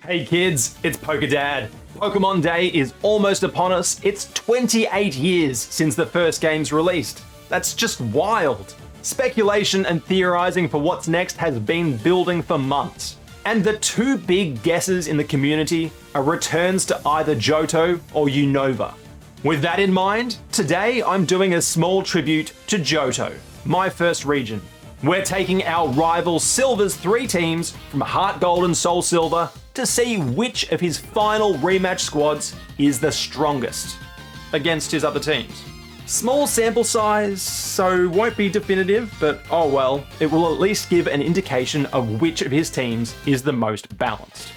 Hey kids, it's PokeDad. Pokemon Day is almost upon us. It's 28 years since the first game's released. That's just wild. Speculation and theorizing for what's next has been building for months. And the two big guesses in the community are returns to either Johto or Unova. With that in mind, today I'm doing a small tribute to Johto, my first region. We're taking our rival Silver's 3 teams from Heart Gold and Soul Silver to see which of his final rematch squads is the strongest against his other teams. Small sample size, so won't be definitive, but oh well, it will at least give an indication of which of his teams is the most balanced.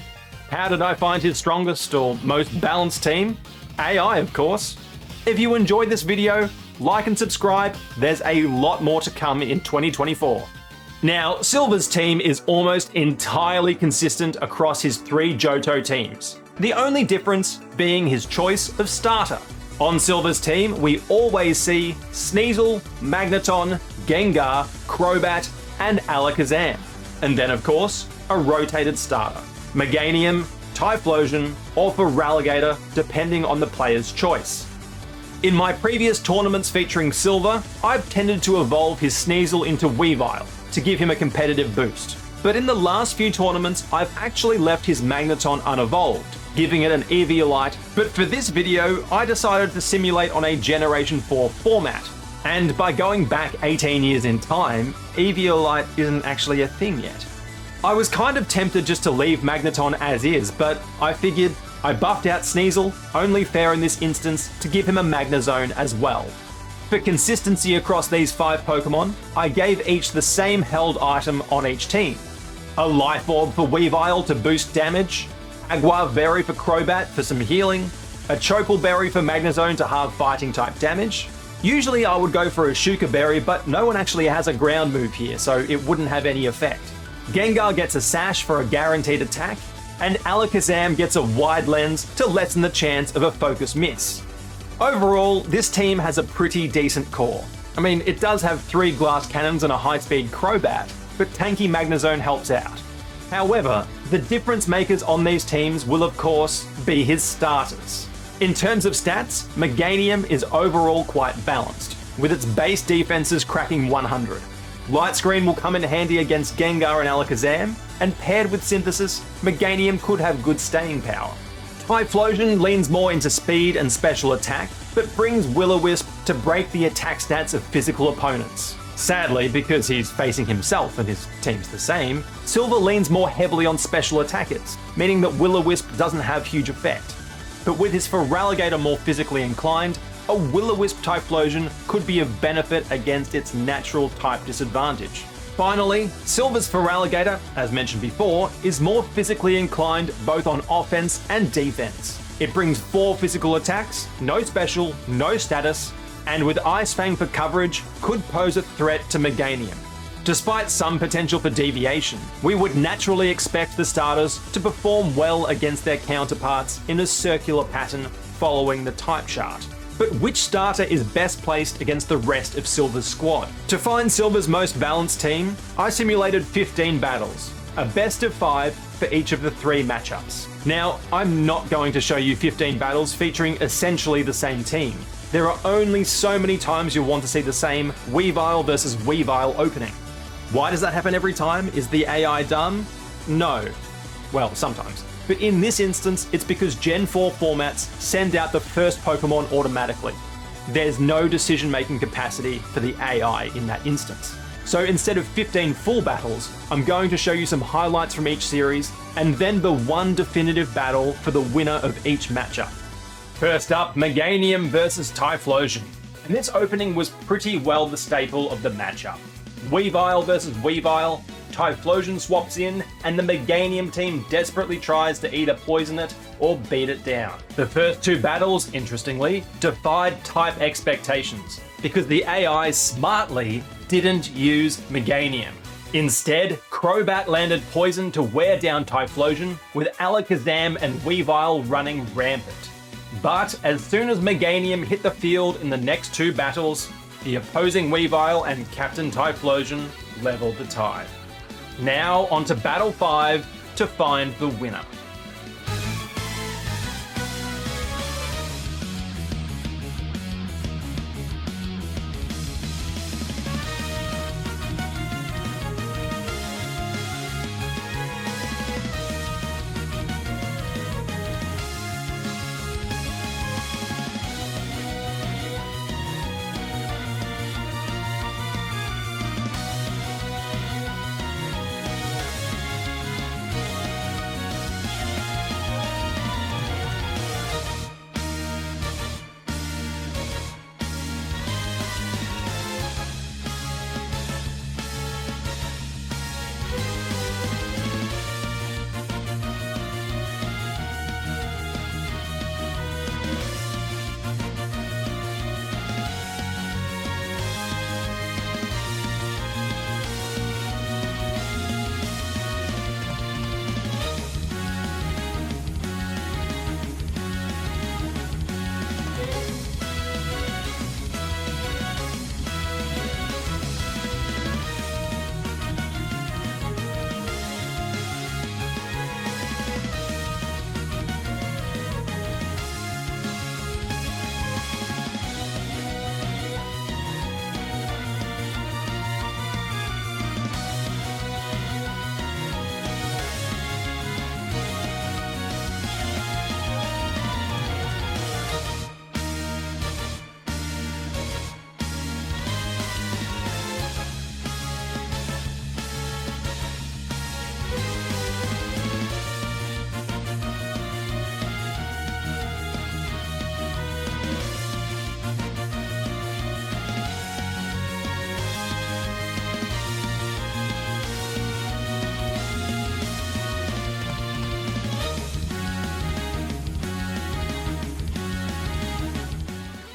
How did I find his strongest or most balanced team? AI, of course. If you enjoyed this video, like and subscribe, there's a lot more to come in 2024. Now, Silver's team is almost entirely consistent across his 3 Johto teams, the only difference being his choice of starter. On Silver's team, we always see Sneasel, Magneton, Gengar, Crobat, and Alakazam. And then, of course, a rotated starter, Meganium, Typhlosion, or Feraligatr, depending on the player's choice. In my previous tournaments featuring Silver, I've tended to evolve his Sneasel into Weavile to give him a competitive boost. But in the last few tournaments, I've actually left his Magneton unevolved, giving it an Eviolite, but for this video, I decided to simulate on a Generation 4 format. And by going back 18 years in time, Eviolite isn't actually a thing yet. I was kind of tempted just to leave Magneton as is, but I figured I buffed out Sneasel, only fair in this instance to give him a Magnezone as well. For consistency across these 5 Pokemon, I gave each the same held item on each team. A Life Orb for Weavile to boost damage, Agua Berry for Crobat for some healing, a Chople Berry for Magnezone to halve fighting type damage. Usually I would go for a Shuka Berry, but no one actually has a ground move here, so it wouldn't have any effect. Gengar gets a Sash for a guaranteed attack, and Alakazam gets a Wide Lens to lessen the chance of a focus miss. Overall, this team has a pretty decent core. I mean, it does have 3 glass cannons and a high-speed Crobat, but tanky Magnezone helps out. However, the difference makers on these teams will of course be his starters. In terms of stats, Meganium is overall quite balanced, with its base defenses cracking 100. Light Screen will come in handy against Gengar and Alakazam, and paired with Synthesis, Meganium could have good staying power. Typhlosion leans more into speed and special attack, but brings Will-O-Wisp to break the attack stats of physical opponents. Sadly, because he's facing himself and his team's the same, Silver leans more heavily on special attackers, meaning that Will-O-Wisp doesn't have huge effect. But with his Feraligatr more physically inclined, a Will-O-Wisp Typhlosion could be of benefit against its natural type disadvantage. Finally, Silver's Feraligatr, as mentioned before, is more physically inclined both on offense and defense. It brings 4 physical attacks, no special, no status, and with Ice Fang for coverage, could pose a threat to Meganium. Despite some potential for deviation, we would naturally expect the starters to perform well against their counterparts in a circular pattern following the type chart. But which starter is best placed against the rest of Silver's squad? To find Silver's most balanced team, I simulated 15 battles, a best of 5 for each of the 3 matchups. Now, I'm not going to show you 15 battles featuring essentially the same team. There are only so many times you'll want to see the same Weavile versus Weavile opening. Why does that happen every time? Is the AI dumb? No. Well, sometimes. But in this instance, it's because Gen 4 formats send out the first Pokemon automatically. There's no decision-making capacity for the AI in that instance. So instead of 15 full battles, I'm going to show you some highlights from each series, and then the one definitive battle for the winner of each matchup. First up, Meganium versus Typhlosion. And this opening was pretty well the staple of the matchup. Weavile versus Weavile, Typhlosion swaps in, and the Meganium team desperately tries to either poison it or beat it down. The first 2 battles, interestingly, defied type expectations, because the AI smartly didn't use Meganium. Instead, Crobat landed poison to wear down Typhlosion, with Alakazam and Weavile running rampant. But as soon as Meganium hit the field in the next 2 battles, the opposing Weavile and Captain Typhlosion leveled the tide. Now onto Battle 5 to find the winner.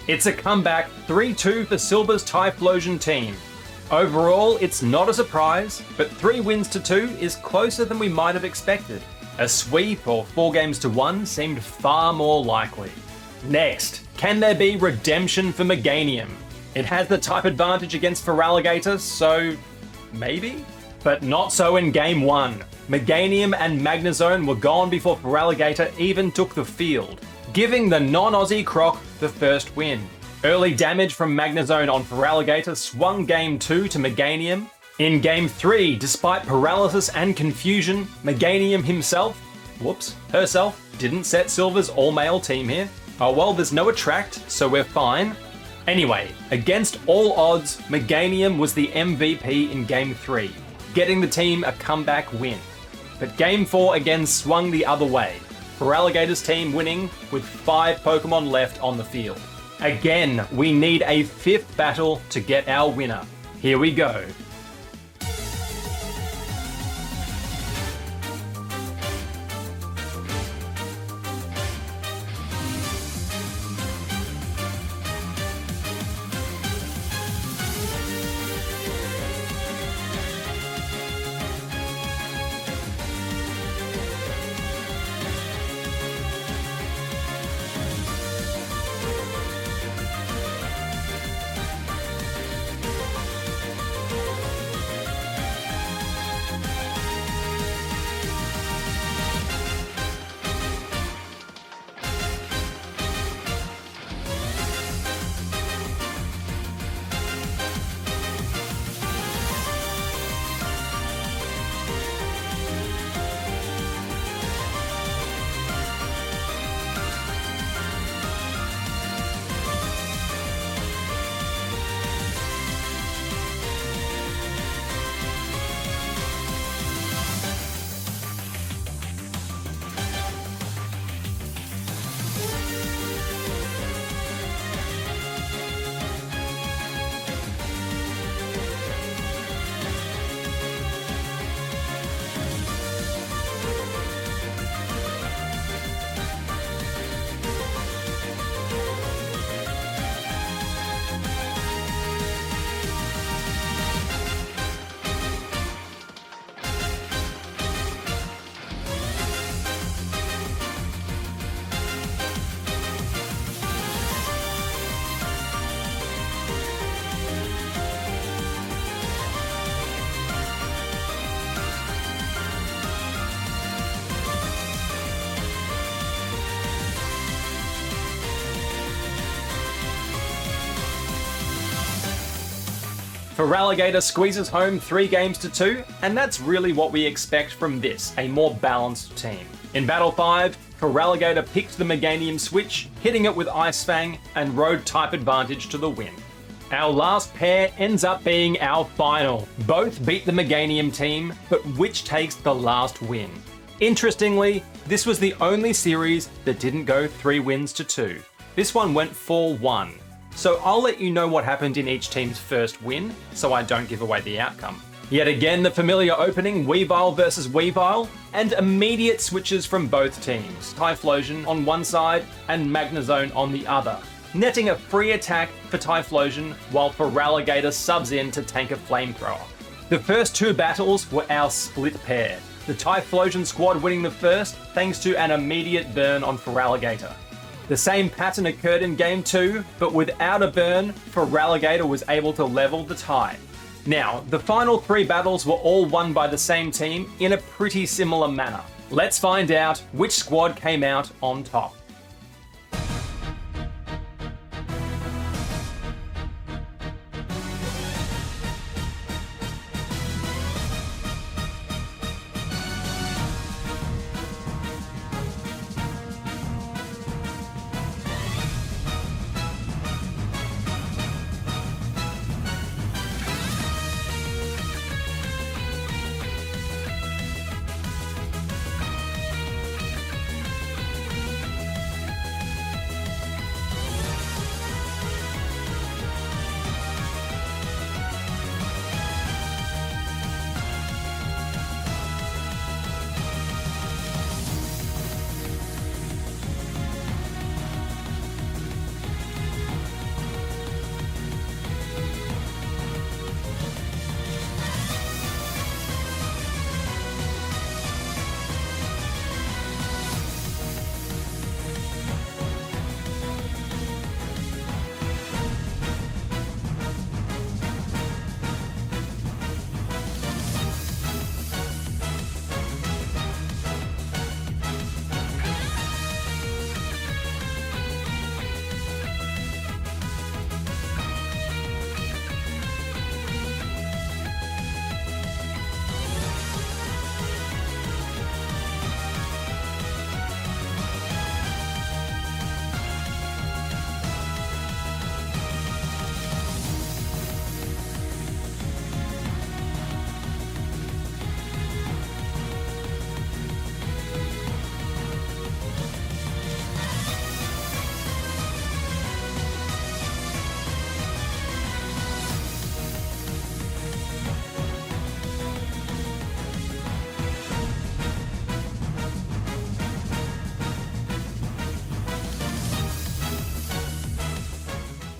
It's a comeback 3-2 for Silver's Typhlosion team. Overall, it's not a surprise, but 3 wins to 2 is closer than we might have expected. A sweep or 4 games to 1 seemed far more likely. Next, can there be redemption for Meganium? It has the type advantage against Feraligatr, so maybe? But not so in Game 1. Meganium and Magnezone were gone before Feraligatr even took the field, giving the non-Aussie Croc the first win. Early damage from Magnezone on Feraligatr swung Game 2 to Meganium. In Game 3, despite paralysis and confusion, Meganium herself, didn't set Silver's all-male team here. Oh well, there's no attract, so we're fine. Anyway, against all odds, Meganium was the MVP in Game 3, getting the team a comeback win. But Game 4 again swung the other way, Feraligatr's team winning with 5 Pokemon left on the field. Again, we need a 5th battle to get our winner. Here we go. Feraligatr squeezes home 3 games to 2, and that's really what we expect from this, a more balanced team. In Battle 5, Feraligatr picked the Meganium switch, hitting it with Ice Fang, and rode type advantage to the win. Our last pair ends up being our final. Both beat the Meganium team, but which takes the last win? Interestingly, this was the only series that didn't go 3 wins to 2. This one went 4-1. So I'll let you know what happened in each team's first win, so I don't give away the outcome. Yet again, the familiar opening, Weavile versus Weavile, and immediate switches from both teams. Typhlosion on one side and Magnezone on the other, netting a free attack for Typhlosion while Feraligatr subs in to tank a flamethrower. The first 2 battles were our split pair, the Typhlosion squad winning the first thanks to an immediate burn on Feraligatr. The same pattern occurred in Game 2, but without a burn, Feraligatr was able to level the tie. Now, the final 3 battles were all won by the same team in a pretty similar manner. Let's find out which squad came out on top.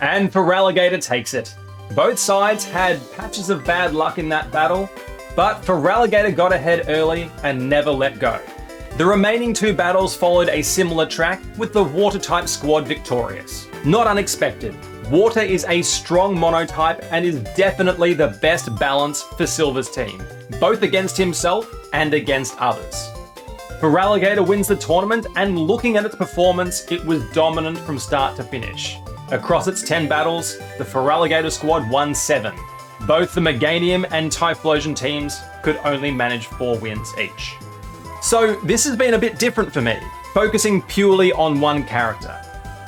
And Feraligatr takes it. Both sides had patches of bad luck in that battle, but Feraligatr got ahead early and never let go. The remaining two battles followed a similar track, with the Water-type squad victorious. Not unexpected. Water is a strong monotype and is definitely the best balance for Silver's team, both against himself and against others. Feraligatr wins the tournament, and looking at its performance, it was dominant from start to finish. Across its 10 battles, the Feraligatr squad won 7. Both the Meganium and Typhlosion teams could only manage 4 wins each. So this has been a bit different for me, focusing purely on one character.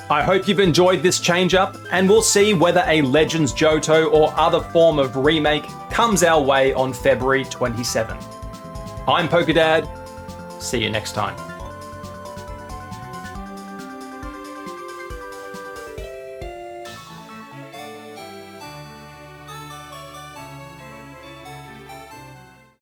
I hope you've enjoyed this change-up, and we'll see whether a Legends Johto or other form of remake comes our way on February 27. I'm PokeDad. See you next time.